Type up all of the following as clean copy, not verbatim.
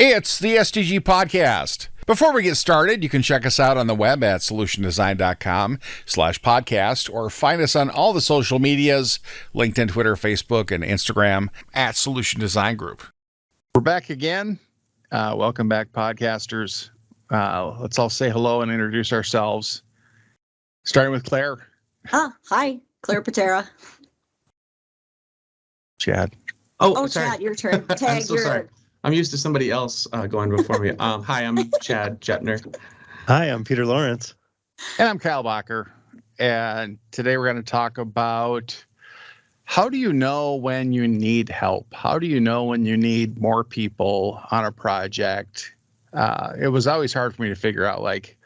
It's the SDG Podcast. Before we get started, you can check us out on the web at solutiondesign.com/podcast or find us on all the social medias, LinkedIn, Twitter, Facebook, and Instagram at Solution Design Group. We're back again. Welcome back, podcasters. Let's all say hello and introduce ourselves. Starting with Claire. Hi, Claire Patera. Chad. Oh, Chad, your turn. Tag, I'm so sorry. I'm used to somebody else going before me. Hi, I'm Chad Jetner. Hi, I'm Peter Lawrence. And I'm Kyle Bacher. And today we're going to talk about how do you know when you need help? How do you know when you need more people on a project? It was always hard for me to figure out, like,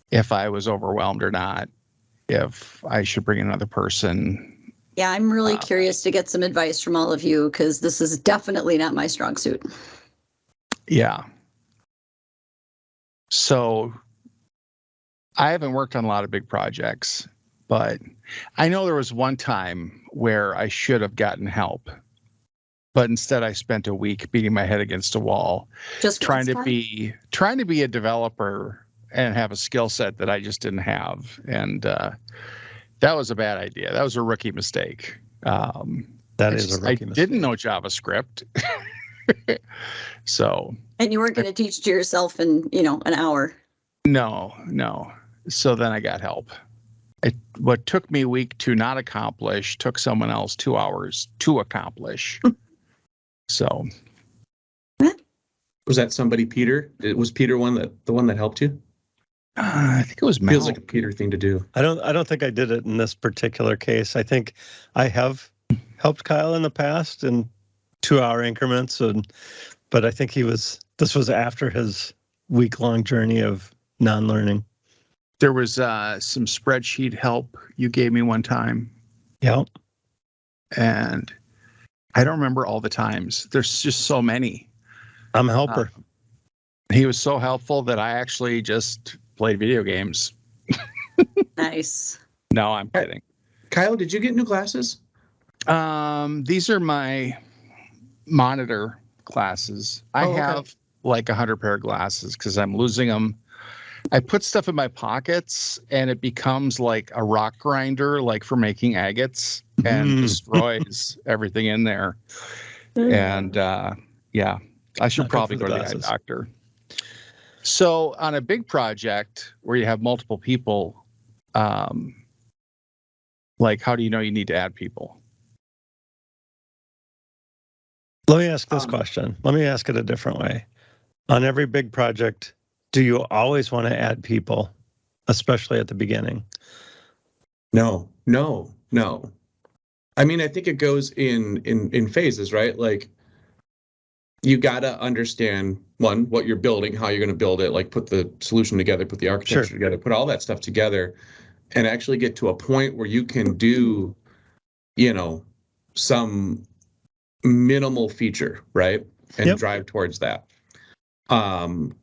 if I was overwhelmed or not, if I should bring another person. Yeah, I'm really curious to get some advice from all of you because this is definitely not my strong suit. Yeah. So I haven't worked on a lot of big projects, but I know there was one time where I should have gotten help, but instead I spent a week beating my head against a wall, Just trying to be a developer and have a skill set that I just didn't have. And that was a bad idea. That was a rookie mistake. That is a rookie mistake. I didn't know JavaScript. So. And you weren't going to teach it to yourself in, an hour. No. So then I got help. What took me a week to not accomplish took someone else 2 hours to accomplish. So. Was that somebody, Peter? Was Peter the one that helped you? I think it was Mel. Feels like a Peter thing to do. I don't think I did it in this particular case. I think I have helped Kyle in the past in 2-hour increments, but I think this was after his week-long journey of non-learning. There was some spreadsheet help you gave me one time. Yep. And I don't remember all the times. There's just so many. I'm a helper. He was so helpful that I actually just played video games. Nice. No, I'm kidding. Kyle, did you get new glasses? These are my monitor glasses. I have like 100 pair of glasses because I'm losing them. I put stuff in my pockets and it becomes like a rock grinder, like for making agates, and destroys everything in there. And yeah, I should probably go to the eye doctor. So on a big project where you have multiple people, like, how do you know you need to add people? Let me ask this question. Let me ask it a different way. On every big project, do you always want to add people, especially at the beginning? No. I mean, I think it goes in phases, right? Like, you got to understand, one, what you're building, how you're going to build it, like put the solution together, put the architecture together, put all that stuff together, and actually get to a point where you can do, some minimal feature, right? And drive towards that. And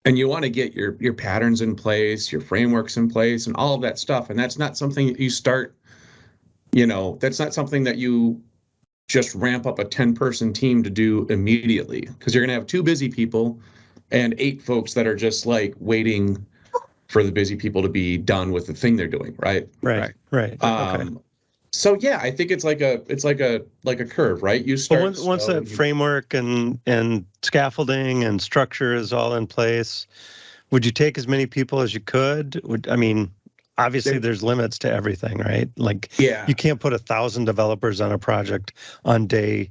you want to get your patterns in place, your frameworks in place, and all of that stuff. And that's not something that you start, that's not something that you just ramp up a 10-person team to do immediately, because you're going to have 2 busy people and 8 folks that are just like waiting for the busy people to be done with the thing they're doing. Right. Okay. So yeah, I think it's like a curve, right? You start once that framework and scaffolding and structure is all in place, would you take as many people as you could? Obviously, there's limits to everything, right? Like, you can't put 1,000 developers on a project on day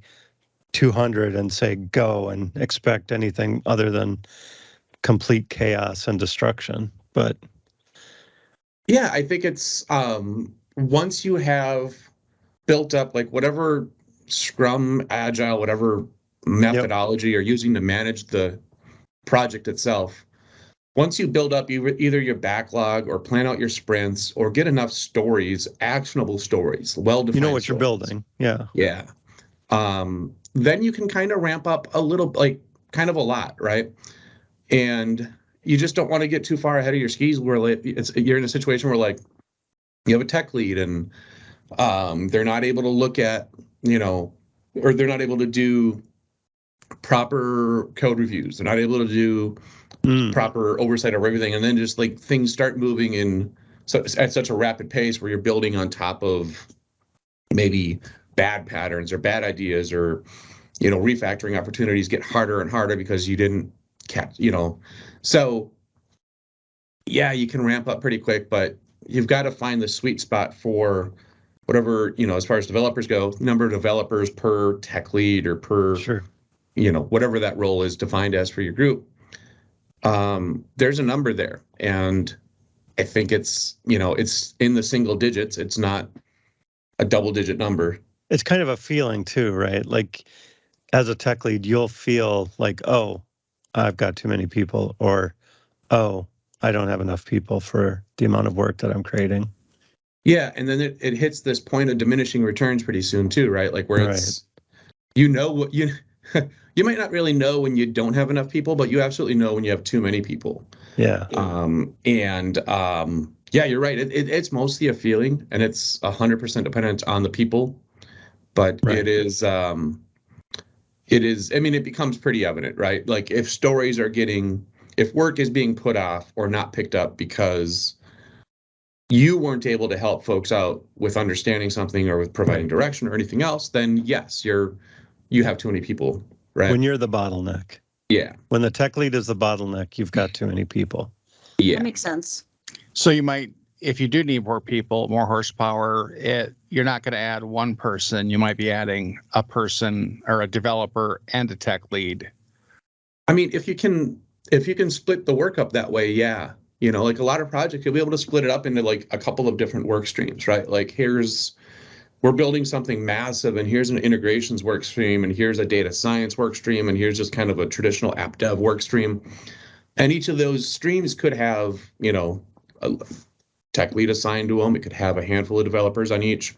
200 and say go and expect anything other than complete chaos and destruction. But yeah, I think it's once you have built up like whatever Scrum, Agile, whatever methodology you're using to manage the project itself. Once you build up either your backlog or plan out your sprints or get enough stories, actionable stories, well-defined you know what stories, you're building. Yeah. Then you can kind of ramp up a little, like kind of a lot, right? And you just don't want to get too far ahead of your skis where you're in a situation where like you have a tech lead and they're not able to look at, or they're not able to do proper code reviews. They're not able to do proper oversight of everything. And then just like things start moving at such a rapid pace where you're building on top of maybe bad patterns or bad ideas, or, refactoring opportunities get harder and harder because you didn't catch, So yeah, you can ramp up pretty quick, but you've got to find the sweet spot for whatever, as far as developers go, number of developers per tech lead or per, whatever that role is defined as for your group. There's a number there. And I think it's, it's in the single digits. It's not a double-digit number. It's kind of a feeling too, right? Like as a tech lead, you'll feel like, oh, I've got too many people, or, oh, I don't have enough people for the amount of work that I'm creating. Yeah, and then it hits this point of diminishing returns pretty soon too, right? Like where it's, what you you might not really know when you don't have enough people, but you absolutely know when you have too many people. Yeah. Yeah, you're right. It's mostly a feeling, and it's 100% dependent on the people. But it is. I mean, it becomes pretty evident, right? Like if work is being put off or not picked up because you weren't able to help folks out with understanding something or with providing direction or anything else, then yes, you have too many people, right? When you're the bottleneck. Yeah. When the tech lead is the bottleneck, you've got too many people. Yeah. That makes sense. So you might, if you do need more people, more horsepower, you're not going to add one person. You might be adding a person or a developer and a tech lead. I mean, if you can split the work up that way, yeah. Like a lot of projects, you'll be able to split it up into like a couple of different work streams, right? Like we're building something massive, and here's an integrations work stream, and here's a data science work stream, and here's just kind of a traditional app dev work stream. And each of those streams could have, a tech lead assigned to them. It could have a handful of developers on each.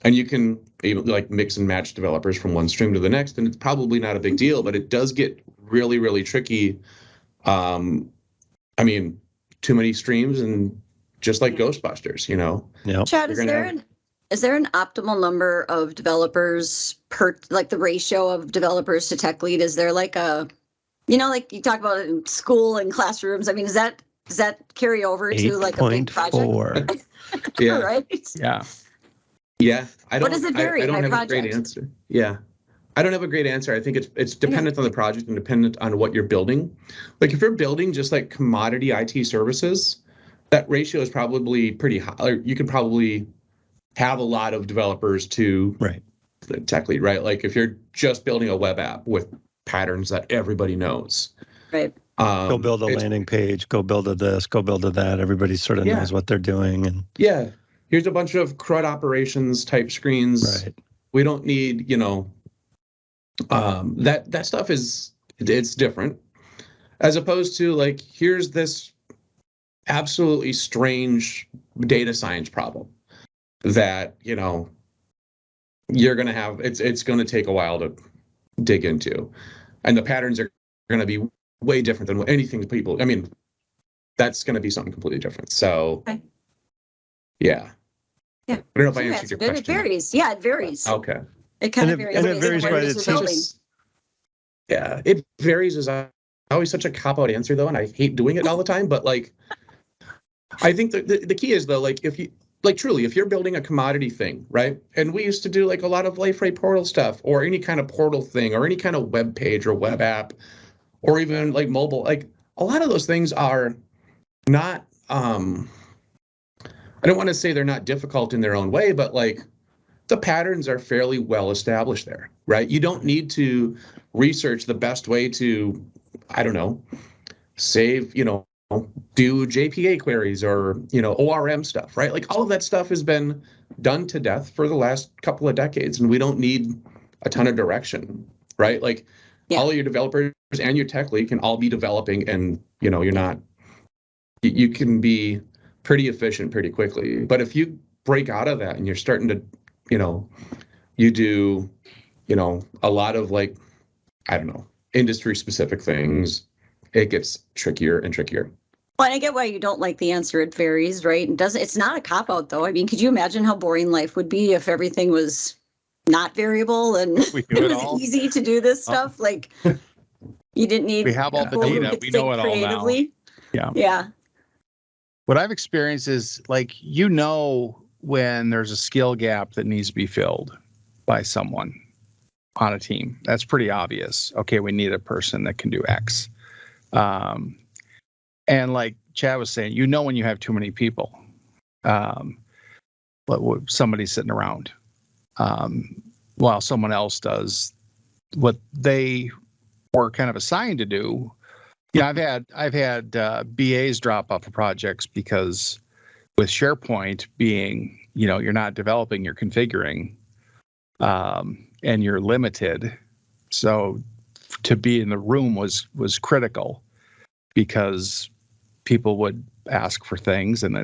And you can even like mix and match developers from one stream to the next, and it's probably not a big deal, but it does get really, really tricky. I mean, too many streams, and just like Ghostbusters, Yeah. Chad, is there an optimal number of developers per, like the ratio of developers to tech lead? Is there like a, like you talk about it in school and classrooms? I mean, does that carry over to like a big project? Yeah. Right. Yeah. Yeah. What does it vary I don't by have project? a great answer. Yeah. I don't have a great answer. I think it's dependent on the project and dependent on what you're building. Like if you're building just like commodity IT services, that ratio is probably pretty high. Or you could probably have a lot of developers to the tech lead, right? Like if you're just building a web app with patterns that everybody knows. Right. Go build a landing page, go build a this, go build a that. Everybody sort of knows what they're doing. And here's a bunch of CRUD operations type screens. Right. We don't need, that stuff it's different, as opposed to like, here's this absolutely strange data science problem that, you're going to have, it's going to take a while to dig into. And the patterns are going to be way different than anything people, I mean, that's going to be something completely different. So, yeah. I don't know if I answered your question. It varies. Yeah, it varies. Okay. It kind of varies. And it varies by the teams. Yeah, it varies is always such a cop-out answer though, and I hate doing it all the time. But like, I think the key is though, like if you like truly, if you're building a commodity thing, right? And we used to do like a lot of LifeRay portal stuff, or any kind of portal thing, or any kind of web page or web app, or even like mobile. Like a lot of those things are not. I don't want to say they're not difficult in their own way, but like the patterns are fairly well established there, right? You don't need to research the best way to, I don't know, save, do JPA queries or, ORM stuff, right? Like all of that stuff has been done to death for the last couple of decades, and we don't need a ton of direction, right? Like all of your developers and your tech lead can all be developing, and, you can be pretty efficient pretty quickly. But if you break out of that and you're starting to, you do, a lot of like, I don't know, industry specific things, it gets trickier and trickier. Well, and I get why you don't like the answer. It varies, right? It's not a cop out though. I mean, could you imagine how boring life would be if everything was not variable and We do it it was all. easy to do this stuff. Like you didn't need We have all the people who data. could We know think it all now. creatively. Yeah. Yeah. What I've experienced is like, when there's a skill gap that needs to be filled by someone on a team. That's pretty obvious. Okay, we need a person that can do X. And like Chad was saying, when you have too many people, somebody's sitting around while someone else does what they were kind of assigned to do. I've had BAs drop off of projects because with SharePoint being, you're not developing, you're configuring, and you're limited. So to be in the room was critical because people would ask for things, and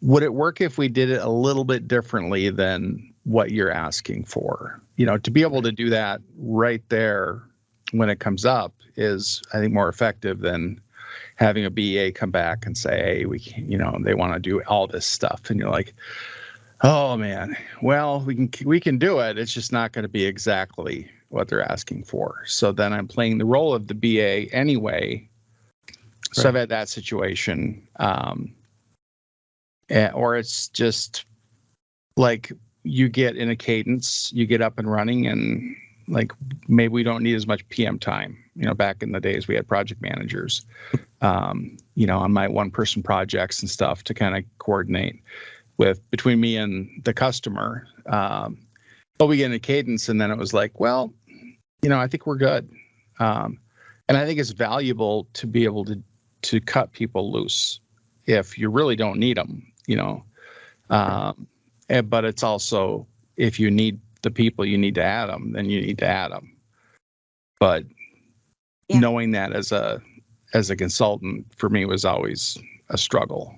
would it work if we did it a little bit differently than what you're asking for? To be able to do that right there when it comes up is, I think, more effective than having a BA come back and say, hey, they want to do all this stuff. And you're like, oh man, well, we can do it. It's just not going to be exactly what they're asking for. So then I'm playing the role of the BA anyway. So I've had that situation. Or it's just like you get in a cadence, you get up and running, and like maybe we don't need as much PM time. Back in the days we had project managers, on my one-person projects and stuff to kind of coordinate between me and the customer. But we get in a cadence, and then it was like, well, I think we're good. And I think it's valuable to be able to cut people loose if you really don't need them. But it's also, if you need the people, you need to add them, then you need to add them. But knowing that as a consultant for me was always a struggle.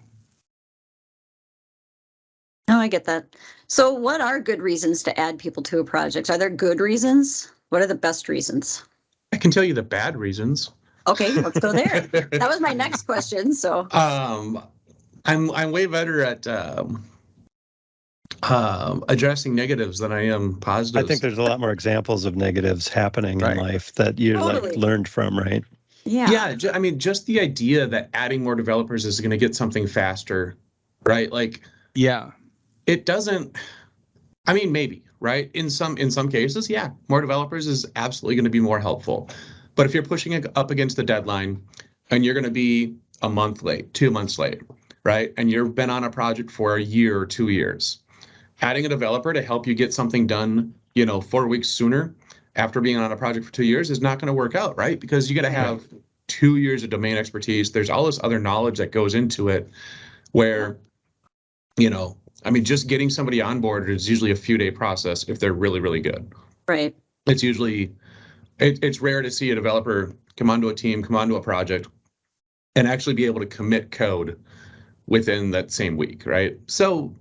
No, I get that. So what are good reasons to add people to a project? Are there good reasons? What are the best reasons? I can tell you the bad reasons. Okay, let's go there. That was my next question. So I'm way better at addressing negatives than I am positives. I think there's a lot more examples of negatives happening in life that you learned from, right? Yeah. I mean, just the idea that adding more developers is going to get something faster, right? Like, it doesn't. I mean, maybe, right? In some cases, more developers is absolutely going to be more helpful. But if you're pushing it up against the deadline and you're going to be a month late, 2 months late, right? And you've been on a project for a year or 2 years, adding a developer to help you get something done, 4 weeks sooner after being on a project for 2 years is not going to work out, right? Because you got to have 2 years of domain expertise. There's all this other knowledge that goes into it where, I mean, just getting somebody on board is usually a few-day process if they're really, really good. Right. It's usually, it's rare to see a developer come onto a team, come onto a project, and actually be able to commit code within that same week, right? So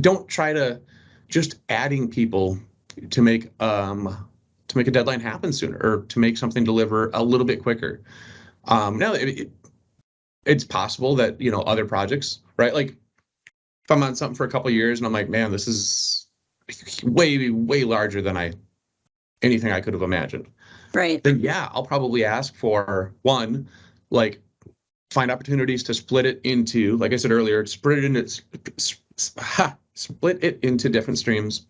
don't try to just adding people to make a deadline happen sooner or to make something deliver a little bit quicker. No, it's possible that other projects, right? Like if I'm on something for a couple of years and I'm like, man, this is way larger than anything I could have imagined. Right. Then I'll probably ask for one, like find opportunities to split it into, like I said earlier, split it into different streams,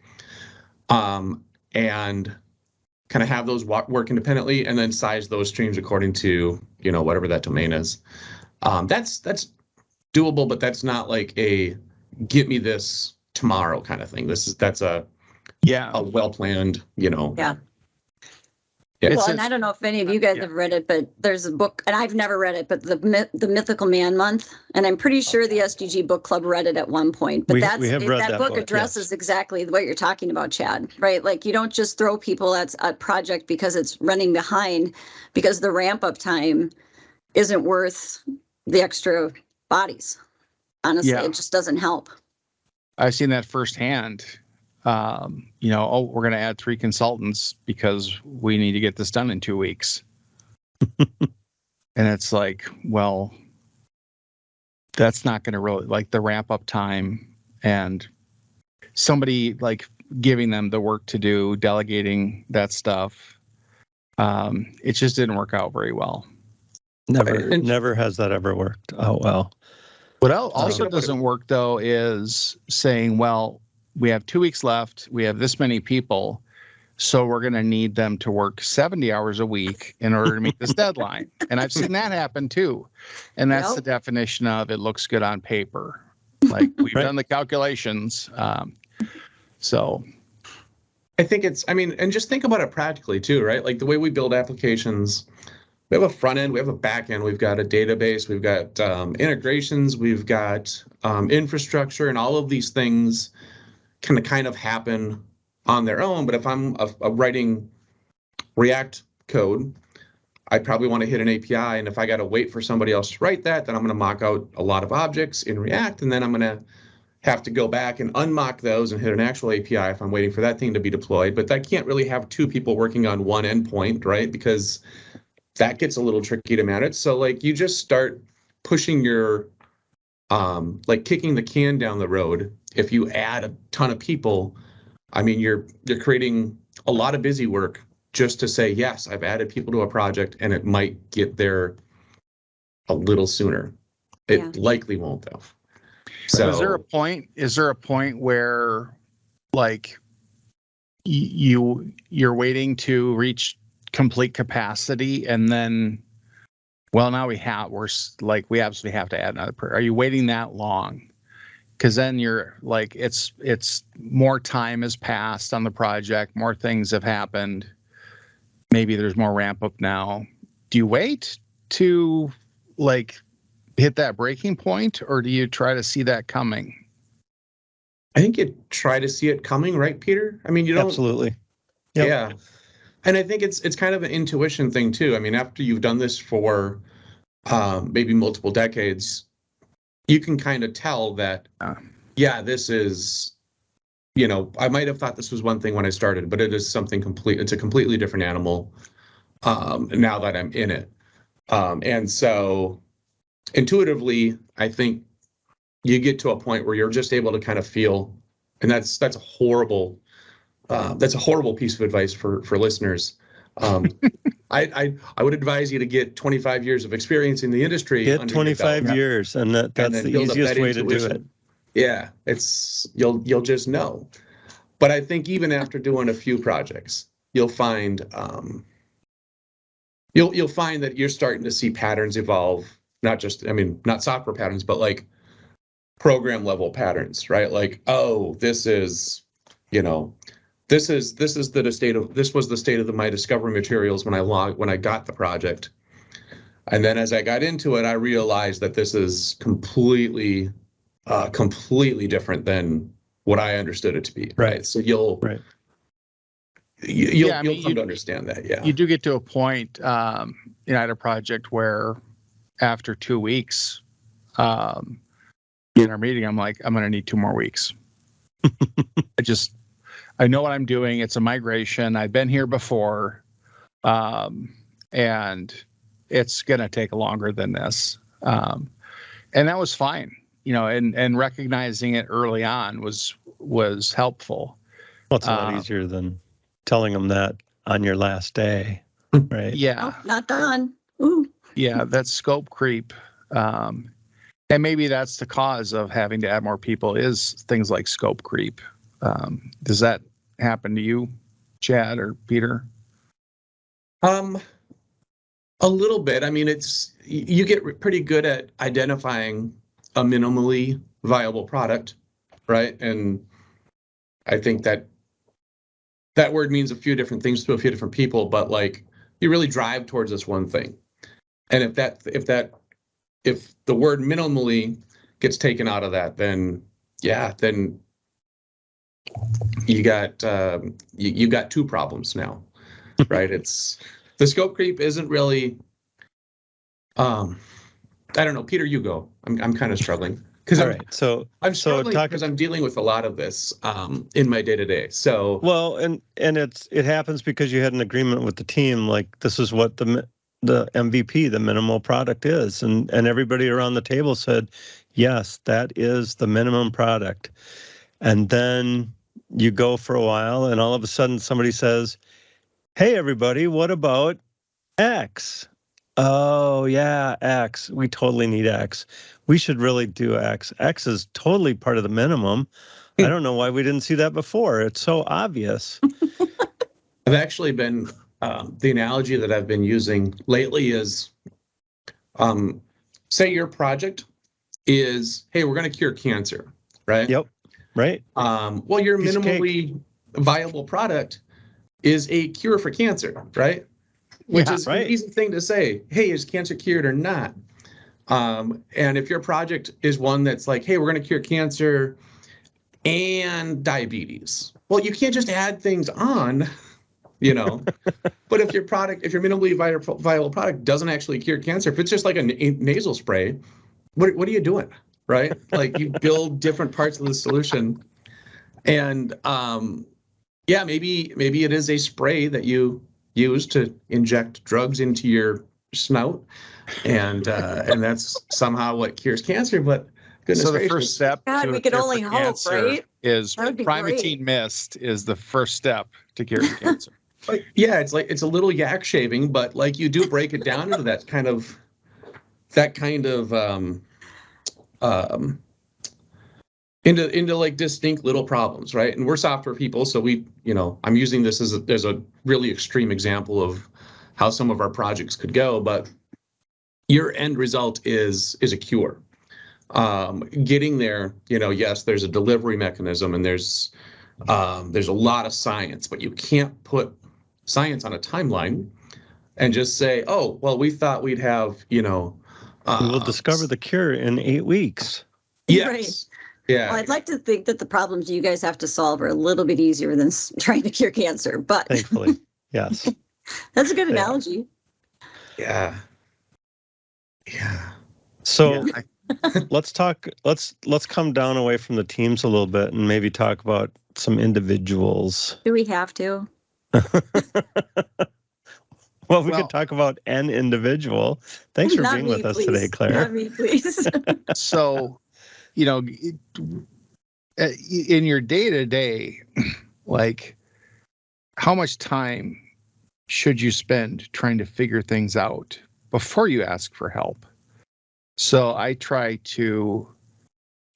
and kind of have those work independently, and then size those streams according to whatever that domain is. That's doable, but that's not like a get me this tomorrow kind of thing. That's a well planned, Well, and I don't know if any of you guys have read it, but there's a book, and I've never read it, but the Mythical Man Month, and I'm pretty sure the SDG Book Club read it at one point. But that book addresses exactly what you're talking about, Chad, right? Like you don't just throw people at a project because it's running behind, because the ramp up time isn't worth the extra bodies. Honestly, it just doesn't help. I've seen that firsthand. We're going to add 3 consultants because we need to get this done in 2 weeks. And it's like, well, that's not going to really, like, the ramp up time, and somebody like giving them the work to do, delegating that stuff. It just didn't work out very well. Never has that ever worked out well. What also doesn't work, though, is saying, well, we have 2 weeks left. We have this many people. So we're going to need them to work 70 hours a week in order to meet this deadline. And I've seen that happen, too. And that's the definition of it looks good on paper. Like we've done the calculations. So I think and just think about it practically, too, right? Like the way we build applications. We have a front end, we have a back end, we've got a database, we've got integrations, we've got infrastructure, and all of these things can kind of happen on their own. But if I'm writing React code, I probably want to hit an API. And if I got to wait for somebody else to write that, then I'm going to mock out a lot of objects in React. And then I'm going to have to go back and unmock those and hit an actual API if I'm waiting for that thing to be deployed. But I can't really have 2 people working on one endpoint, right? Because that gets a little tricky to manage. So like you just start pushing your, like kicking the can down the road. If you add a ton of people, I mean, you're creating a lot of busy work just to say, yes, I've added people to a project and it might get there a little sooner. It likely won't though. So is there a point where like you're waiting to reach complete capacity and then, well, now we absolutely have to add another Are you waiting that long? Because then you're like, it's more time has passed on the project, more things have happened. Maybe there's more ramp up now. Do you wait to like hit that breaking point, or do you try to see that coming? I think you try to see it coming, right, Peter? I mean, you don't. Absolutely. Yep. Yeah. And I think it's kind of an intuition thing too. I mean, after you've done this for maybe multiple decades, you can kind of tell that, this is, I might have thought this was one thing when I started, but it is something it's a completely different animal now that I'm in it. And so intuitively, I think you get to a point where you're just able to kind of feel, and that's a horrible piece of advice for listeners. I would advise you to get 25 years of experience in the industry. Get 25 years, and that's the easiest way to do it. Yeah, you'll just know. But I think even after doing a few projects, you'll find you'll find that you're starting to see patterns evolve. Not software patterns, but like program level patterns, right? Like, oh, this was the state of my discovery materials when I got the project. And then as I got into it, I realized that this is completely different than what I understood it to be. Right. So you'll come to understand that. Yeah. You do get to a point in either project where after 2 weeks in our meeting, I'm like, I'm going to need 2 more weeks. I know what I'm doing. It's a migration. I've been here before. And it's going to take longer than this. And that was fine, and recognizing it early on was helpful. Well, it's a lot easier than telling them that on your last day, right? Yeah. Oh, not done. Ooh. Yeah, that's scope creep. And maybe that's the cause of having to add more people is things like scope creep. Does that happen to you, Chad or Peter? A little bit. I mean, you get pretty good at identifying a minimally viable product, right? And I think that word means a few different things to a few different people, but like you really drive towards this one thing. And if the word minimally gets taken out of that, then you got 2 problems now, right? It's the scope creep isn't really. I don't know, Peter. You go. I'm kind of struggling because I'm struggling because I'm dealing with a lot of this in my day to day. So well, and it happens because you had an agreement with the team. Like this is what the MVP, the minimal product is, and everybody around the table said, yes, that is the minimum product, and then you go for a while, and all of a sudden somebody says, "Hey, everybody, what about X?" Oh, yeah, X. We totally need X. We should really do X. X is totally part of the minimum. I don't know why we didn't see that before. It's so obvious. I've actually been, the analogy that I've been using lately is, say your project is, hey, we're going to cure cancer, right? Yep, right. Well, your Piece of minimally viable product is a cure for cancer, right? Which is right. an easy thing to say. Hey, is cancer cured or not? And if your project is one that's like, hey, we're going to cure cancer and diabetes, well, you can't just add things on, you know. But if your minimally viable product doesn't actually cure cancer, if it's just like a nasal spray, what are you doing, right? Like, you build different parts of the solution, and yeah, maybe it is a spray that you use to inject drugs into your snout, and that's somehow what cures cancer. But goodness So the gracious. first step God, to we a could cure only for hope, cancer right? is That would be Primatene great. Mist is the first step to curing cancer. Yeah, it's a little yak shaving, but like, you do break it down into that kind of um, into like distinct little problems, right? And we're software people, so I'm using this as a really extreme example of how some of our projects could go, but your end result is a cure. Getting there, yes, there's a delivery mechanism, and there's a lot of science, but you can't put science on a timeline and just say, oh, well, we thought we'd have, We will discover the cure in 8 weeks. Yes. Right. Yeah. Well, I'd like to think that the problems you guys have to solve are a little bit easier than trying to cure cancer, but Thankfully, yes. that's a good Yeah. analogy. Yeah. So Yeah, let's talk. Let's come down away from the teams a little bit and maybe talk about some individuals. Do we have to? Well, we could talk about an individual. Thanks for Not being me, with us please. today, Claire. Not me, please. So, in your day to day, like, how much time should you spend trying to figure things out before you ask for help? So I try to,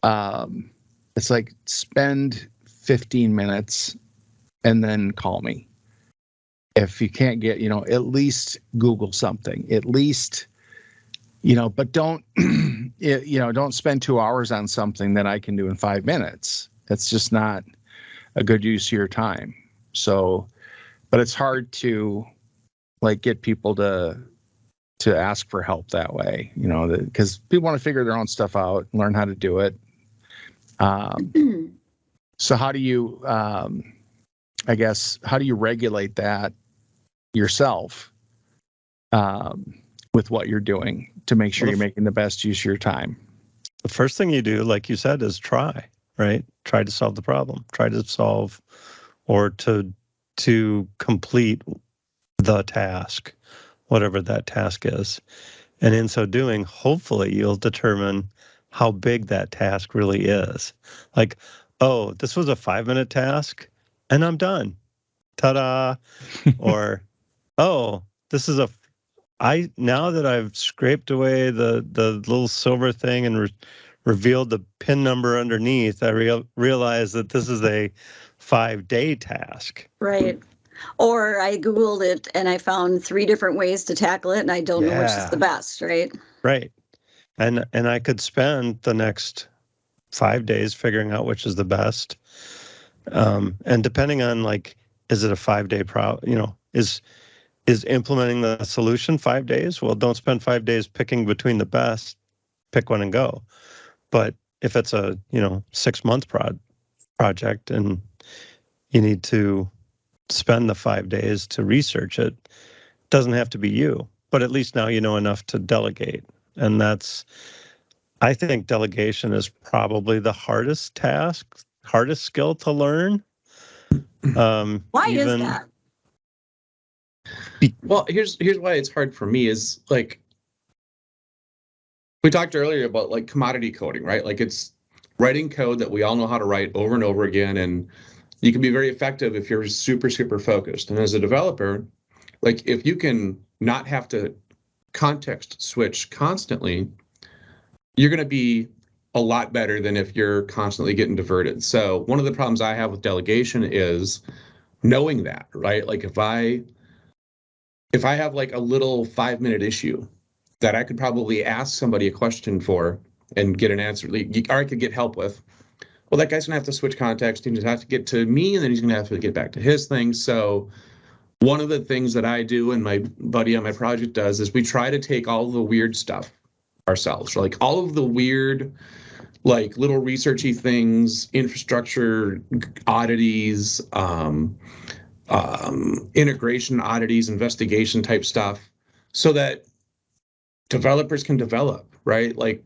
it's like, spend 15 minutes and then call me. If you can't get, at least Google something, at least, but don't, don't spend 2 hours on something that I can do in 5 minutes. That's just not a good use of your time. So, but it's hard to like get people to ask for help that way, because people want to figure their own stuff out and learn how to do it. So how do you, I guess, how do you regulate that yourself with what you're doing to make sure you're making the best use of your time? The first thing you do, like you said, is try, right? Try to solve the problem. Try to solve or to complete the task, whatever that task is. And in so doing, hopefully you'll determine how big that task really is. Like, oh, this was a 5-minute task and I'm done. Ta-da. Or, oh, this is now that I've scraped away the little silver thing and revealed the pin number underneath, I realize that this is a 5-day task. Right. Or I Googled it and I found 3 different ways to tackle it and I don't know which is the best, right? Right. And I could spend the next 5 days figuring out which is the best. And depending on, like, is it a 5-day is implementing the solution 5 days? Well, don't spend 5 days picking between the best. Pick one and go. But if it's a 6-month project and you need to spend the 5 days to research it, doesn't have to be you, but at least now you know enough to delegate. And I think delegation is probably the hardest skill to learn. Why is that? Well, here's why it's hard for me is, like, we talked earlier about, like, commodity coding, right? Like, it's writing code that we all know how to write over and over again, and You can be very effective if you're super, super focused. And as a developer, like if you can not have to context switch constantly, you're going to be a lot better than if you're constantly getting diverted. So one of the problems I have with delegation is knowing that, right? Like if I have like a little 5-minute issue that I could probably ask somebody a question for and get an answer, or I could get help with, well, that guy's gonna have to switch context. He's gonna have to get to me, and then he's gonna have to get back to his thing. So one of the things that I do and my buddy on my project does is we try to take all the weird stuff ourselves, like all of the weird, like little researchy things, infrastructure oddities, integration oddities, investigation type stuff, so that developers can develop, right? Like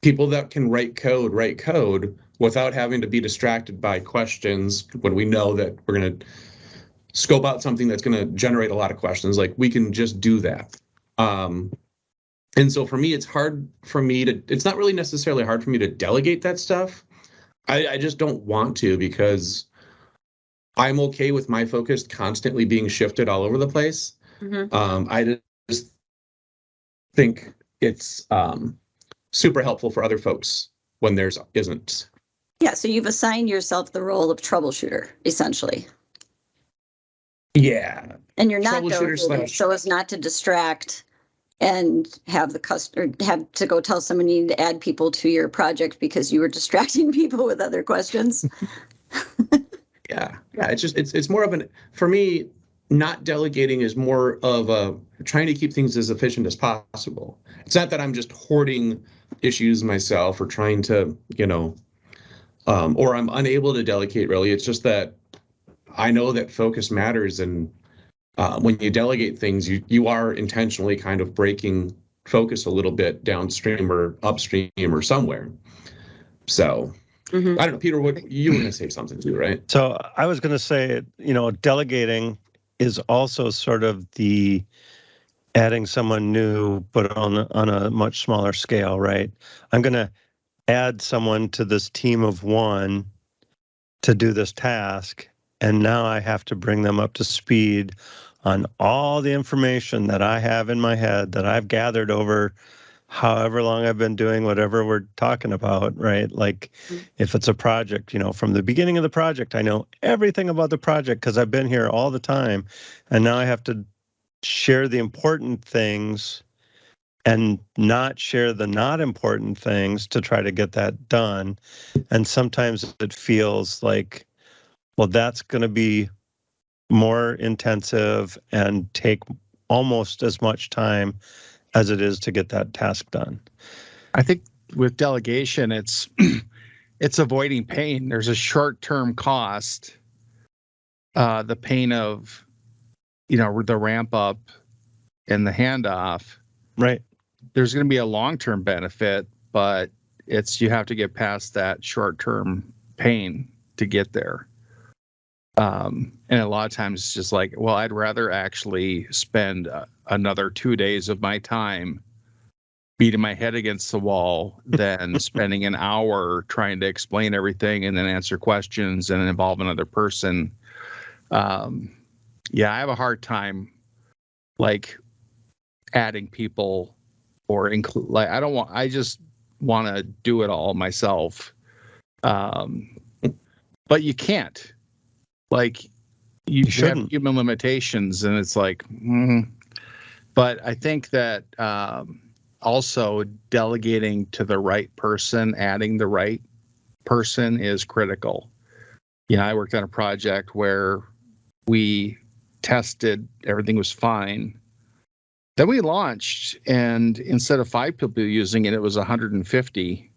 people that can write code without having to be distracted by questions when we know that we're going to scope out something that's going to generate a lot of questions. Like we can just do that. And so for me, it's not really necessarily hard for me to delegate that stuff. I just don't want to, because I'm okay with my focus constantly being shifted all over the place. Mm-hmm. I just think it's super helpful for other folks when theirs isn't. Yeah, so you've assigned yourself the role of troubleshooter, essentially. Yeah. And you're not delegating so as not to distract and have the customer have to go tell someone you need to add people to your project because you were distracting people with other questions. Yeah. It's more of for me, not delegating is more of trying to keep things as efficient as possible. It's not that I'm just hoarding issues myself or trying to, or I'm unable to delegate really. It's just that I know that focus matters. And when you delegate things, you are intentionally kind of breaking focus a little bit downstream or upstream or somewhere. So I don't know, Peter, what you were going to say something too, right? So I was going to say, delegating is also sort of the adding someone new, but on a much smaller scale, right? I'm going to add someone to this team of one to do this task, and now I have to bring them up to speed on all the information that I have in my head that I've gathered over however long I've been doing whatever we're talking about, right? Like if it's a project, from the beginning of the project, I know everything about the project because I've been here all the time. And now I have to share the important things and not share the not important things to try to get that done. And sometimes it feels like, well, that's going to be more intensive and take almost as much time as it is to get that task done. I think with delegation, it's avoiding pain. There's a short-term cost, the pain of, the ramp up and the handoff. Right. There's going to be a long-term benefit, but you have to get past that short-term pain to get there. And a lot of times it's just like, well, I'd rather actually spend another 2 days of my time beating my head against the wall than spending an hour trying to explain everything and then answer questions and involve another person. I have a hard time like adding people or include, like, I just want to do it all myself. But you can't. Like you have human limitations, and it's like, but I think that also delegating to the right person, adding the right person is critical. I worked on a project where we tested, everything was fine. Then we launched, and instead of 5 people using it, it was 150,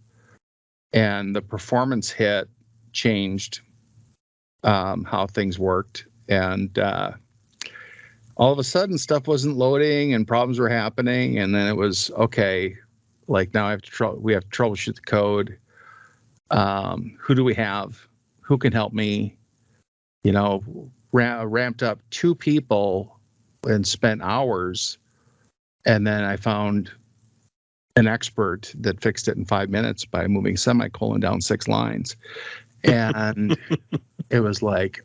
and the performance hit changed how things worked, and all of a sudden stuff wasn't loading and problems were happening, and then it was okay, like now we have to troubleshoot the code. Who do we have? Who can help me? Ramped up 2 people and spent hours, and then I found an expert that fixed it in 5 minutes by moving semicolon down 6 lines. And it was like,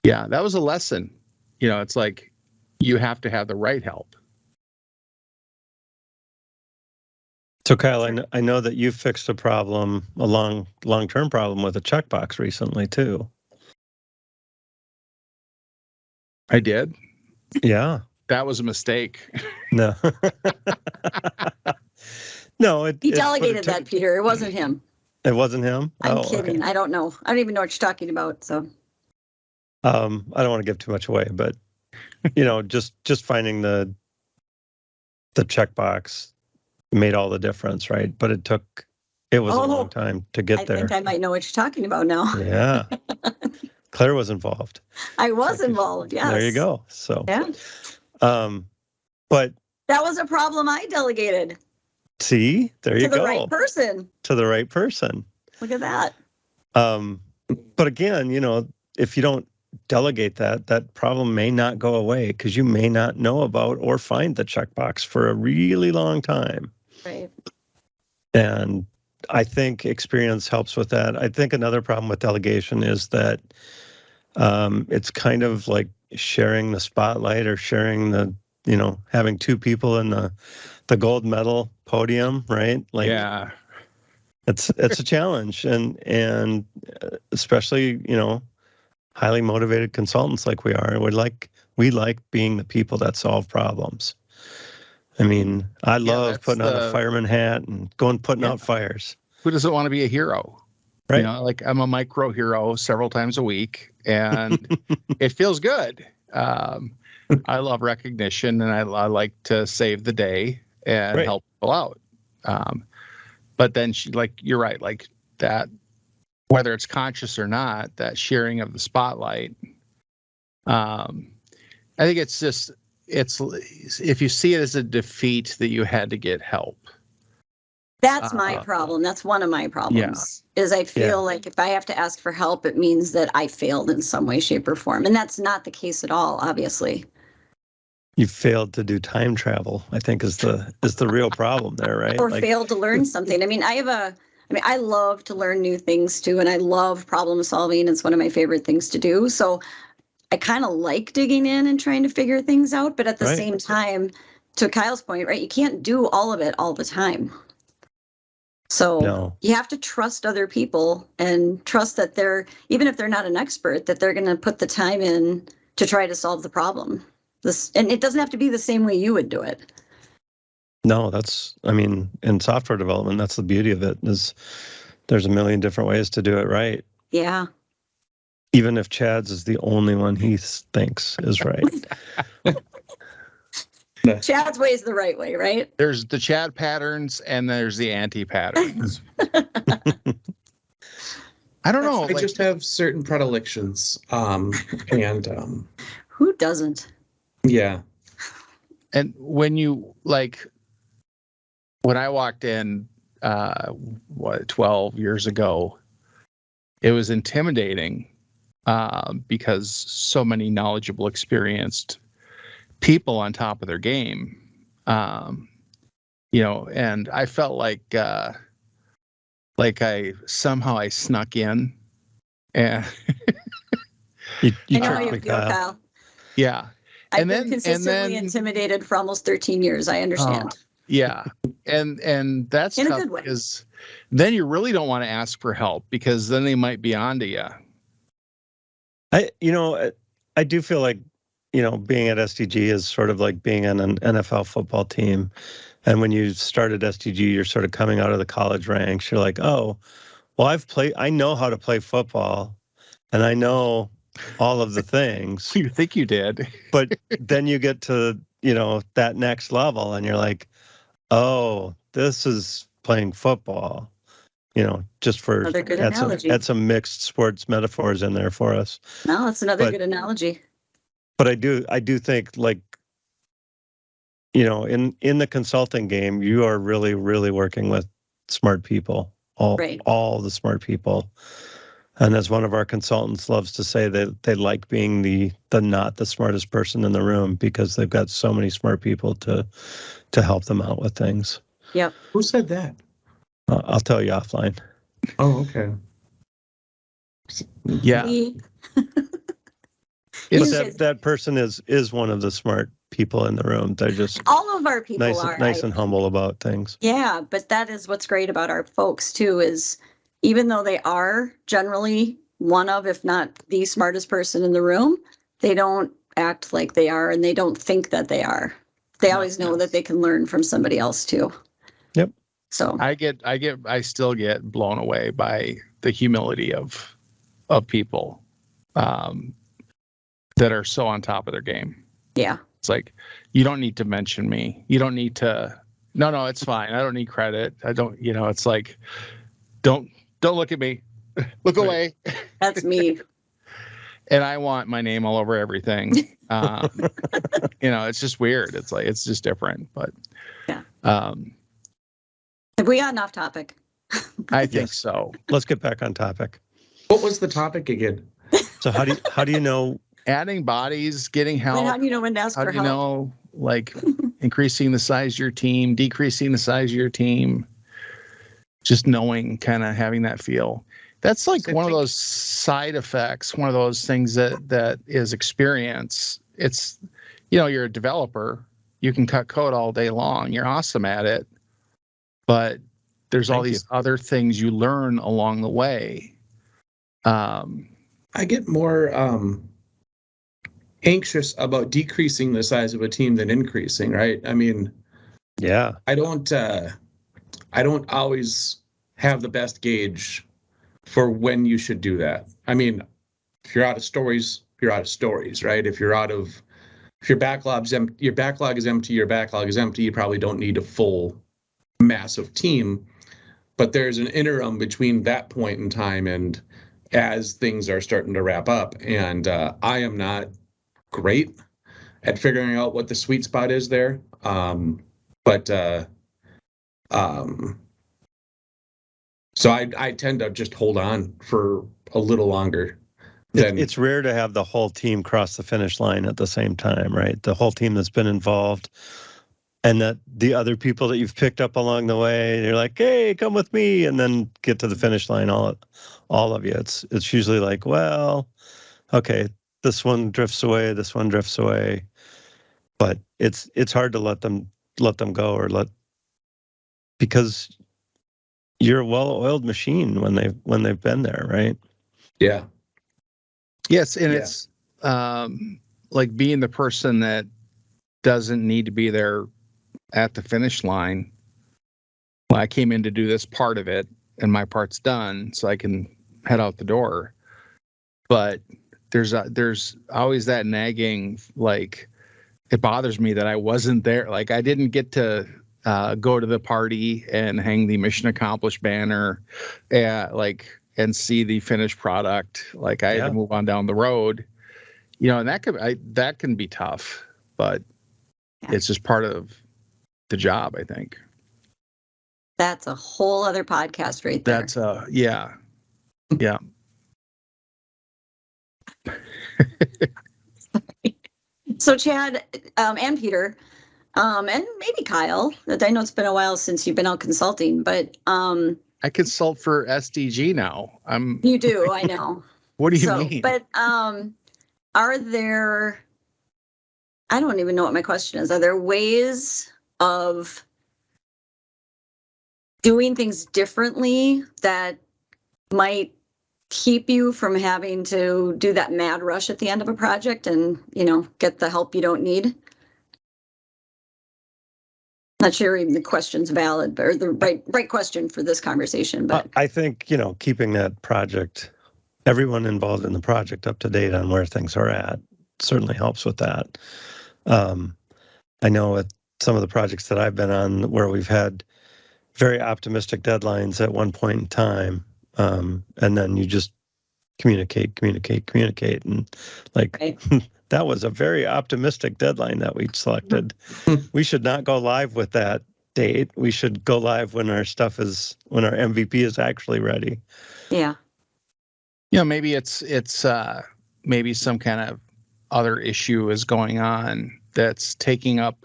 yeah, that was a lesson. You know, it's like you have to have the right help. So Kyle, I know that you fixed a problem, a long-term problem with a checkbox recently too. I did. Yeah. That was a mistake. No. No, He delegated that, Peter. It wasn't him. It wasn't him? I'm kidding. Okay. I don't know. I don't even know what you're talking about. So I don't want to give too much away, but you know, just finding the checkbox made all the difference, right? But it was a long time to get there. I think I might know what you're talking about now. Yeah. Claire was involved. I was involved, yes. There you go. So yeah. But that was a problem I delegated. See, there you go. To the right person. To the right person. Look at that. But again, you know, if you don't delegate that problem may not go away because you may not know about or find the checkbox for a really long time. Right. And I think experience helps with that. I think another problem with delegation is that it's kind of like sharing the spotlight or sharing the, you know, having two people in the gold medal podium, right? Like, yeah, it's a challenge, and especially, you know, highly motivated consultants like we are, we like being the people that solve problems. I mean, I love putting on a fireman hat and putting out fires. Who doesn't want to be a hero? Right. You know, like I'm a micro hero several times a week, and it feels good. I love recognition, and I like to save the day and help people out. But then you're right, like that, whether it's conscious or not, that sharing of the spotlight. I think it's if you see it as a defeat that you had to get help. That's my problem. That's one of my problems. Is I feel like if I have to ask for help, it means that I failed in some way, shape, or form, and that's not the case at all. Obviously, you failed to do time travel, I think, is the real problem there, right? Or failed to learn something. I mean, I love to learn new things too, and I love problem solving. It's one of my favorite things to do. So I kind of like digging in and trying to figure things out, but at the same time, to Kyle's point, right, you can't do all of it all the time. So you have to trust other people and trust that even if they're not an expert, that they're going to put the time in to try to solve the problem. And it doesn't have to be the same way you would do it. No, in software development, that's the beauty of it, is there's a million different ways to do it right. Yeah. Even if Chad's is the only one he thinks is right. Chad's way is the right way, right? There's the Chad patterns and there's the anti patterns. I don't know. I just have certain predilections. And who doesn't? Yeah. And when I walked in 12 years ago, it was intimidating because so many knowledgeable, experienced people on top of their game, you know, and I felt like I snuck in, and you I know how you feel, Kyle. Yeah, I've been consistently intimidated for almost 13 years. I understand. Yeah, and that's in tough, a good way. because then you really don't want to ask for help, because then they might be onto you. I do feel like, you know, being at SDG is sort of like being on an NFL football team. And when you start at SDG, you're sort of coming out of the college ranks. You're like, oh, well, I know how to play football, and I know all of the things. You think you did. But then you get to, you know, that next level, and you're like, oh, this is playing football. You know, just for add some mixed sports metaphors in there for us. No, that's another good analogy. But I do think, like, you know, in the consulting game, you are really, really working with smart people, all the smart people. And as one of our consultants loves to say, that they like being the not the smartest person in the room, because they've got so many smart people to help them out with things. Yep. Who said that? I'll tell you offline. Oh, okay. Yeah. But that person is one of the smart people in the room. They're just all of our people nice and humble about things. Yeah, but that is what's great about our folks too, is even though they are generally one of, if not the smartest person in the room, they don't act like they are, and they don't think that they are. They always know that they can learn from somebody else too. Yep. So I still get blown away by the humility of people that are so on top of their game. Yeah. It's like, you don't need to mention me. You don't need to, no, it's fine. I don't need credit. I don't, it's like, don't look at me. Look away. That's me. And I want my name all over everything. It's just weird. It's like, it's just different, but yeah. Have we gotten off topic? I think so. Let's get back on topic. What was the topic again? So how do you know? Adding bodies, getting help. How do you know when to ask for help? How do you know, like, increasing the size of your team, decreasing the size of your team? Just knowing, kind of having that feel. That's like one of those side effects, one of those things that is experience. It's, you're a developer. You can cut code all day long. You're awesome at it. But there's all these other things you learn along the way. I get more anxious about decreasing the size of a team than increasing, right? I mean, yeah, I don't always have the best gauge for when you should do that. I mean, if you're out of stories, you're out of stories, right? If your backlog is empty, your backlog is empty, you probably don't need a full massive team. But there's an interim between that point in time and as things are starting to wrap up. And I am not great at figuring out what the sweet spot is there. So I tend to just hold on for a little longer. It's rare to have the whole team cross the finish line at the same time, right? The whole team that's been involved, and that the other people that you've picked up along the way, you're like, hey, come with me, and then get to the finish line, all of you. It's usually like, well, okay, this one drifts away, but it's hard to let them go because you're a well-oiled machine when they've been there, right? Yeah. Yes, and it's like being the person that doesn't need to be there at the finish line. Well, I came in to do this part of it, and my part's done, so I can head out the door. But there's always that nagging, like, it bothers me that I wasn't there. Like, I didn't get to go to the party and hang the mission accomplished banner, and see the finished product. Like, I had to move on down the road, and that can be tough, but it's just part of the job, I think. That's a whole other podcast right there. That's yeah. So Chad, and Peter, and maybe Kyle, I know it's been a while since you've been out consulting, but I consult for SDG now. You do, I know. What do you mean? But are there, I don't even know what my question is. Are there ways of doing things differently that might keep you from having to do that mad rush at the end of a project and, get the help you don't need? Not sure even the question's valid, or the right question for this conversation, but I think, keeping that project, everyone involved in the project, up to date on where things are at certainly helps with that. I know at some of the projects that I've been on where we've had very optimistic deadlines at one point in time, and then you just communicate, and like, right. That was a very optimistic deadline that we selected. We should not go live with that date. We should go live when our MVP is actually ready. Yeah. Maybe it's maybe some kind of other issue is going on that's taking up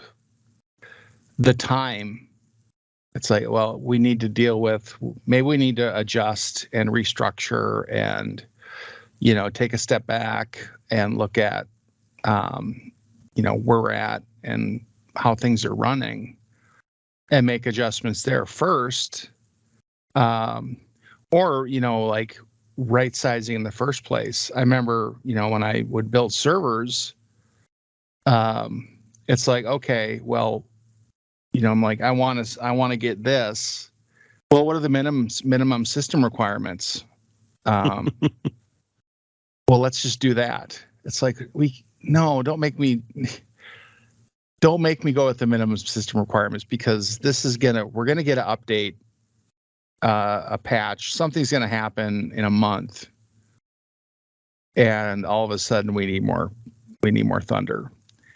the time. It's like, well, we need to deal with, maybe we need to adjust and restructure and take a step back and look at, where we're at and how things are running and make adjustments there first. Or, like right sizing in the first place. I remember, when I would build servers, it's like, okay, well, I'm like, I want to get this. Well, what are the minimum system requirements? Well, let's just do that. It's like, don't make me go with the minimum system requirements, because we're going to get an update, a patch, something's going to happen in a month. And all of a sudden we need more thunder.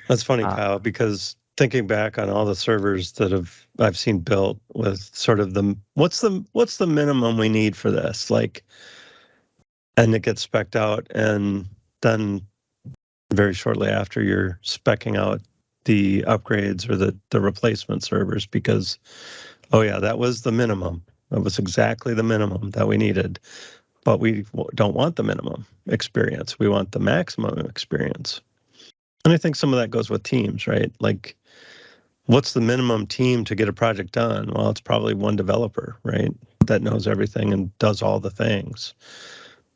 That's funny, Kyle, because thinking back on all the servers that I've seen built with sort of what's the minimum we need for this? Like, and it gets spec'd out, and then very shortly after you're speccing out the upgrades or the replacement servers, because, oh yeah, that was the minimum. That was exactly the minimum that we needed. But we don't want the minimum experience. We want the maximum experience. And I think some of that goes with teams, right? Like, what's the minimum team to get a project done? Well, it's probably one developer, right? That knows everything and does all the things.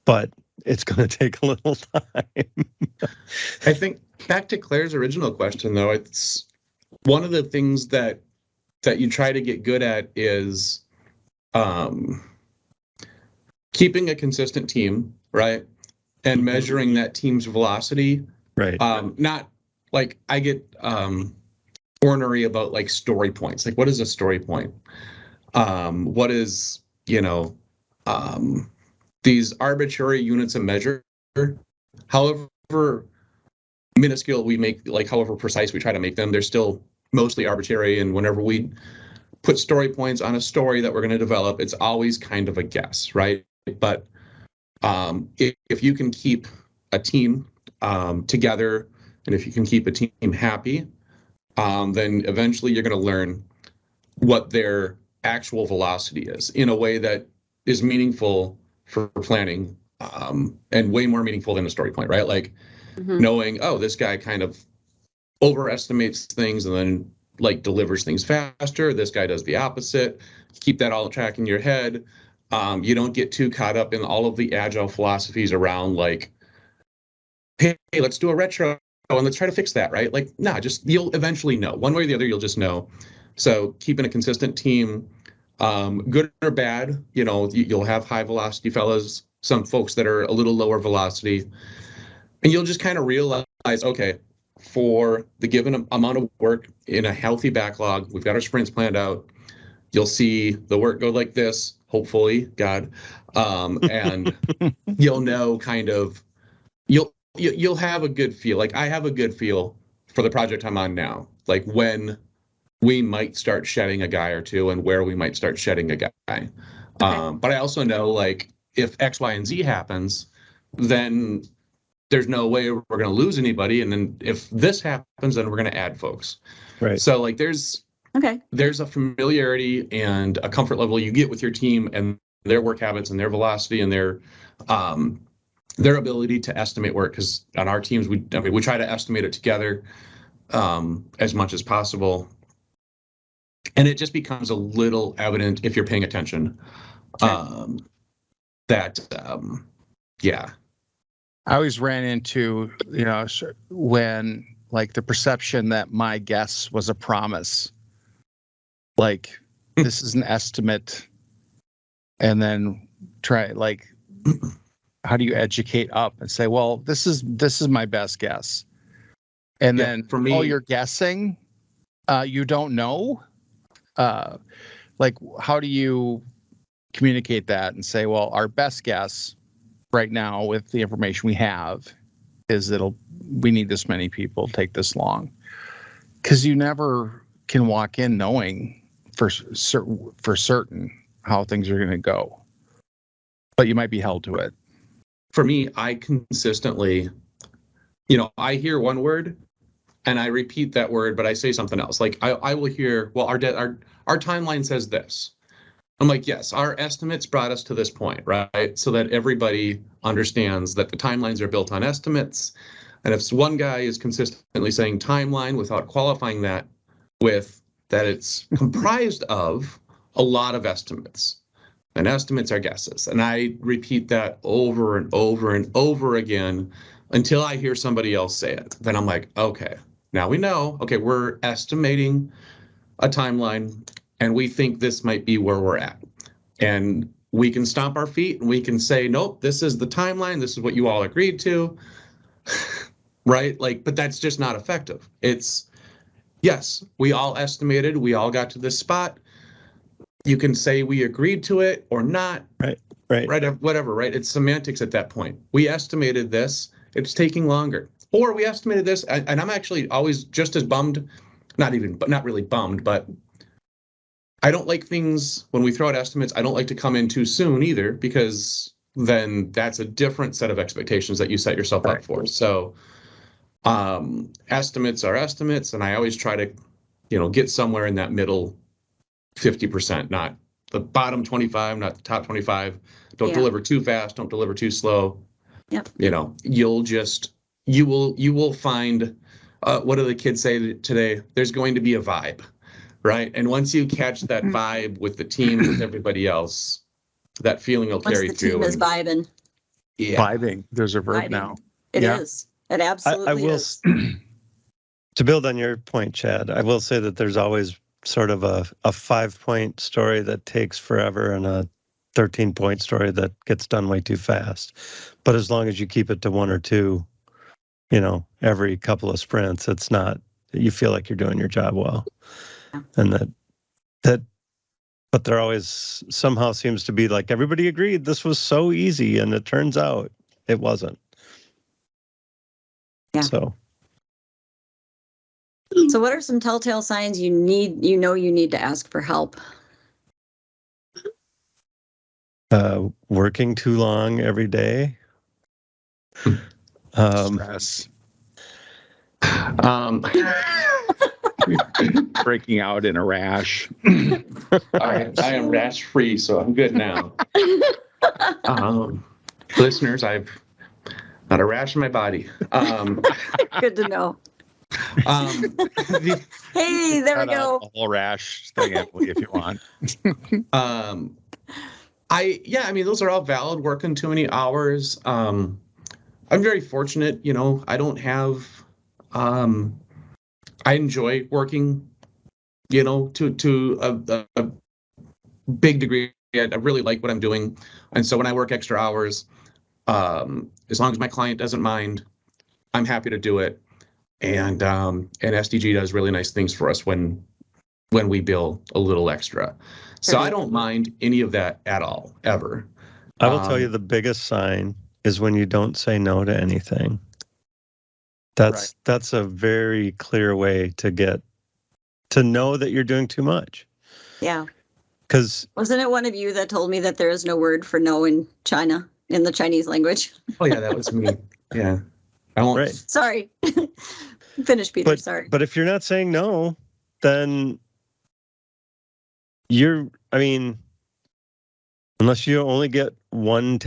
But it's going to take a little time. I think back to Claire's original question, though, it's one of the things that you try to get good at is keeping a consistent team, right? And measuring that team's velocity. Right. Not like I get ornery about like story points. Like, what is a story point? What is, these arbitrary units of measure, however minuscule we make, like however precise we try to make them, they're still mostly arbitrary. And whenever we put story points on a story that we're going to develop, it's always kind of a guess, right? But if you can keep a team together, and if you can keep a team happy, then eventually you're going to learn what their actual velocity is in a way that is meaningful for planning, and way more meaningful than a story point, right? Like knowing, oh, this guy kind of overestimates things and then like delivers things faster. This guy does the opposite. Keep that all track in your head. You don't get too caught up in all of the agile philosophies around like, hey, let's do a retro and let's try to fix that, right? Like, nah, just you'll eventually know. One way or the other, you'll just know. So keeping a consistent team, good or bad, you'll have high velocity fellas, some folks that are a little lower velocity, and you'll just kind of realize, okay, for the given amount of work in a healthy backlog, we've got our sprints planned out. You'll see the work go like this, hopefully, God, and you'll know kind of, you'll have a good feel. Like I have a good feel for the project I'm on now, like when we might start shedding a guy or two and where we might start shedding a guy. Okay. But I also know like if X, Y, and Z happens, then there's no way we're going to lose anybody. And then if this happens, then we're going to add folks. Right. So like there's a familiarity and a comfort level you get with your team and their work habits and their velocity and their ability to estimate work. Because on our teams, we try to estimate it together as much as possible. And it just becomes a little evident if you're paying attention that, yeah. I always ran into, when like the perception that my guess was a promise, like this is an estimate, and then try like, how do you educate up and say, well, this is my best guess, and then for me, all you're guessing, you don't know, like how do you communicate that and say, well, our best guess right now with the information we have is we need this many people, take this long, because you never can walk in knowing for certain how things are going to go, but you might be held to it. For me, I consistently, I hear one word and I repeat that word, but I say something else. Like I will hear, well, our timeline says this. I'm like, yes, our estimates brought us to this point, right? So that everybody understands that the timelines are built on estimates. And if one guy is consistently saying timeline without qualifying that with that it's comprised of a lot of estimates, and estimates are guesses. And I repeat that over and over and over again until I hear somebody else say it. Then I'm like, okay, now we know, okay, we're estimating a timeline and we think this might be where we're at. And we can stomp our feet and we can say, nope, this is the timeline. This is what you all agreed to, right? Like, but that's just not effective. It's, yes, we all estimated, we all got to this spot. You can say we agreed to it or not. Right. Whatever, right? It's semantics at that point. We estimated this, it's taking longer. Or we estimated this, and I'm actually always just as bummed, not really bummed, but I don't like things when we throw out estimates. I don't like to come in too soon either, because then that's a different set of expectations that you set yourself up for. So estimates are estimates, and I always try to, get somewhere in that middle 50%, not the bottom 25, not the top 25. Don't deliver too fast. Don't deliver too slow. Yep. You will find, what do the kids say today? There's going to be a vibe, right? And once you catch that vibe with the team, with everybody else, that feeling will carry through. Once the team is vibing. Yeah. Vibing. There's a verb now. It is. It absolutely is. To build on your point, Chad, I will say that there's always sort of a 5-point story that takes forever and a 13-point story that gets done way too fast. But as long as you keep it to 1 or 2, every couple of sprints, it's not, you feel like you're doing your job well. And but there always somehow seems to be like, everybody agreed this was so easy, and it turns out it wasn't. Yeah. So what are some telltale signs you need to ask for help? Working too long every day. Stress. Breaking out in a rash. I am rash free, so I'm good now. Listeners, I've not a rash in my body. Good to know. Hey, there we go. A whole rash thing, Emily, if you want. Those are all valid. Working too many hours. I'm very fortunate. I don't have. I enjoy working. To a big degree. I really like what I'm doing, and so when I work extra hours, as long as my client doesn't mind, I'm happy to do it. And SDG does really nice things for us when we bill a little extra. So I don't mind any of that at all, ever. I will tell you the biggest sign is when you don't say no to anything. That's a very clear way to know that you're doing too much. Yeah. Because wasn't it one of you that told me that there is no word for no in China, in the Chinese language? Oh yeah, that was me. Yeah. I won't. Right. Sorry. Finish, Peter. Sorry. But if you're not saying no, then unless you only get one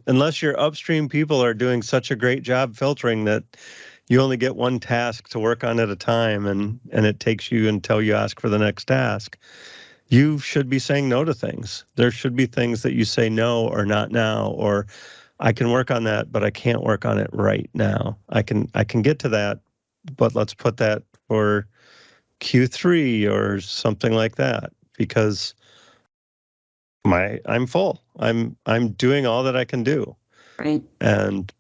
unless your upstream people are doing such a great job filtering that you only get one task to work on at a time, and it takes you until you ask for the next task, you should be saying no to things. There should be things that you say no, or not now, or I can work on that, but I can't work on it right now. I can get to that, but let's put that for Q3 or something like that, because I'm full. I'm doing all that I can do. Right. And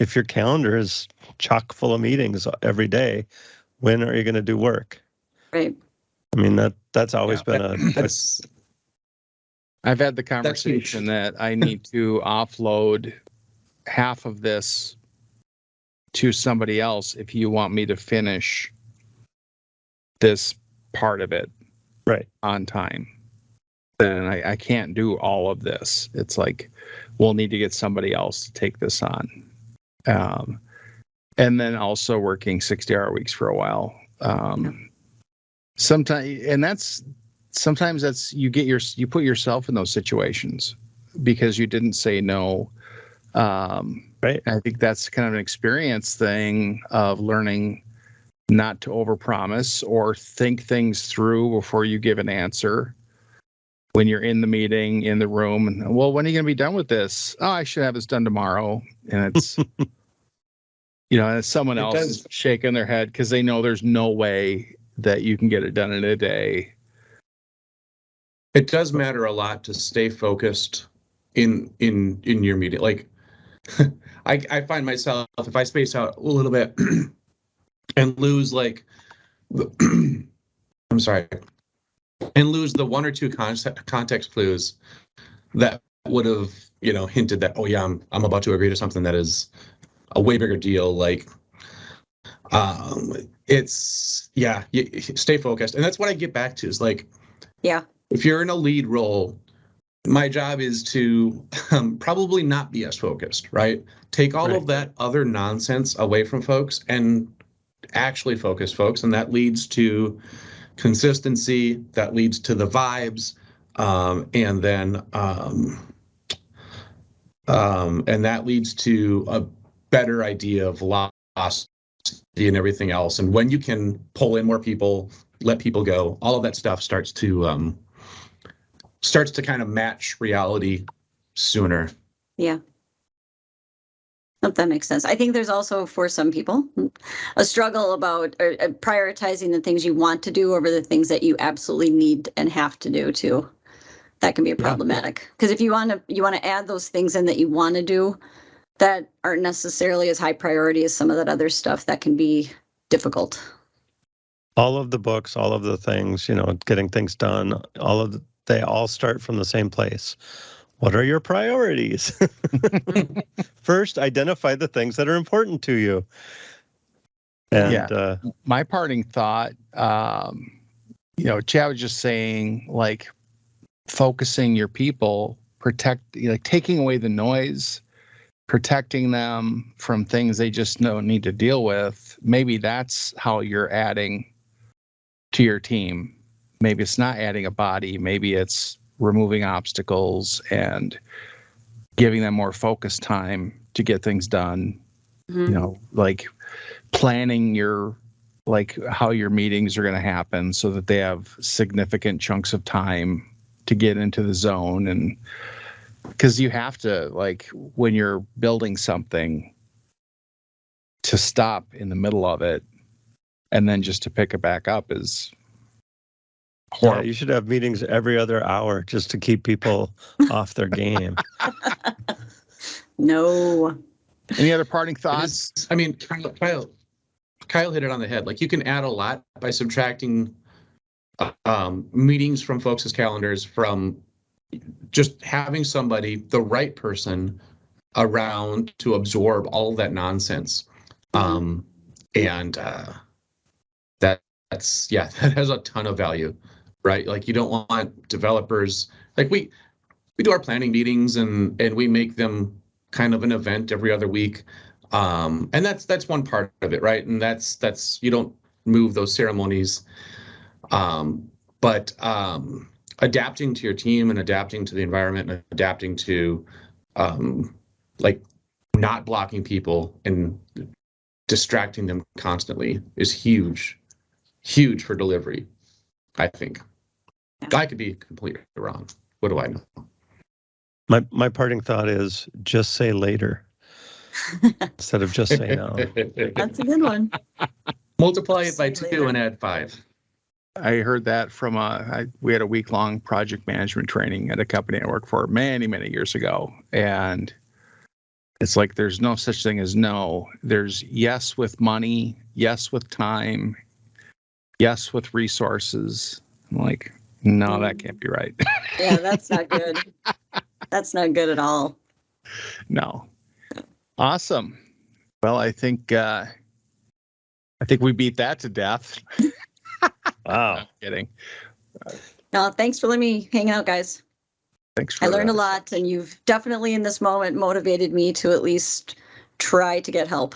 if your calendar is chock full of meetings every day, when are you going to do work? Right. I mean, that's always been I've had the conversation that I need to offload half of this to somebody else if you want me to finish this part of it on time. Then I can't do all of this. It's like, we'll need to get somebody else to take this on. And then also working 60-hour weeks for a while. Sometimes, and that's sometimes you put yourself in those situations because you didn't say no. Right. I think that's kind of an experience thing of learning not to overpromise or think things through before you give an answer. When you're in the meeting, in the room, and well, when are you going to be done with this? Oh, I should have this done tomorrow. And it's, and it's someone else is shaking their head because they know there's no way that you can get it done in a day. It does matter a lot to stay focused in your meeting. Like I find myself, if I space out a little bit and lose I'm sorry, and lose the one or two context clues that would have, hinted that, oh yeah, I'm about to agree to something that is a way bigger deal. Like, you stay focused. And that's what I get back to is like, yeah, if you're in a lead role, my job is to probably not be as focused, right? Take all of that other nonsense away from folks and actually focus folks. And that leads to consistency, that leads to the vibes, and that leads to a better idea of velocity and everything else. And when you can pull in more people, let people go, all of that stuff starts to kind of match reality sooner. Yeah. That makes sense. I think there's also, for some people, a struggle about prioritizing the things you want to do over the things that you absolutely need and have to do too. That can be problematic because if you want to add those things in that you want to do that aren't necessarily as high priority as some of that other stuff, that can be difficult. All of the books, all of the things, getting things done, they all start from the same place. What are your priorities? First, identify the things that are important to you. And my parting thought, Chad was just saying, like, focusing your people, taking away the noise, protecting them from things they just don't need to deal with. Maybe that's how you're adding to your team. Maybe it's not adding a body. Maybe it's removing obstacles and giving them more focused time to get things done. Mm-hmm. Like planning how your meetings are going to happen so that they have significant chunks of time to get into the zone. And because you have to, like, when you're building something, to stop in the middle of it and then just to pick it back up is horrible. Yeah, you should have meetings every other hour just to keep people off their game. No. Any other parting thoughts? I mean, Kyle hit it on the head. Like, you can add a lot by subtracting meetings from folks' calendars, from just having somebody, the right person, around to absorb all of that nonsense. That has a ton of value, right? Like, you don't want developers, like we do our planning meetings and we make them kind of an event every other week. And that's one part of it, right? And that's you don't move those ceremonies. But adapting to your team and adapting to the environment and adapting to like not blocking people and distracting them constantly is huge for delivery, I think. I could be completely wrong. What do I know? My parting thought is just say later instead of just say no. That's a good one. Multiply it by 2 and add 5. I heard that from we had a week-long project management training at a company I worked for many, many years ago. And it's like, there's no such thing as no. There's yes with money, yes with time, yes with resources. I'm like, no, that can't be right. Yeah, that's not good. That's not good at all. No. Awesome. Well, I think we beat that to death. Wow. I'm kidding. No, thanks for letting me hang out, guys. Thanks for I learned a lot, and you've definitely in this moment motivated me to at least try to get help.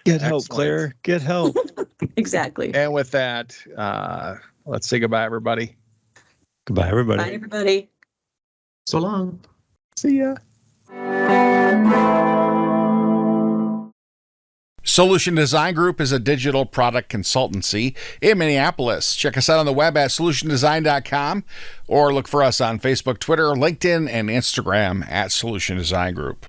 Get help, Claire. Get help. Exactly. And with that, Let's say goodbye, everybody. Goodbye, everybody. Bye, everybody. So long. See ya. Solution Design Group is a digital product consultancy in Minneapolis. Check us out on the web at solutiondesign.com or look for us on Facebook, Twitter, LinkedIn, and Instagram at Solution Design Group.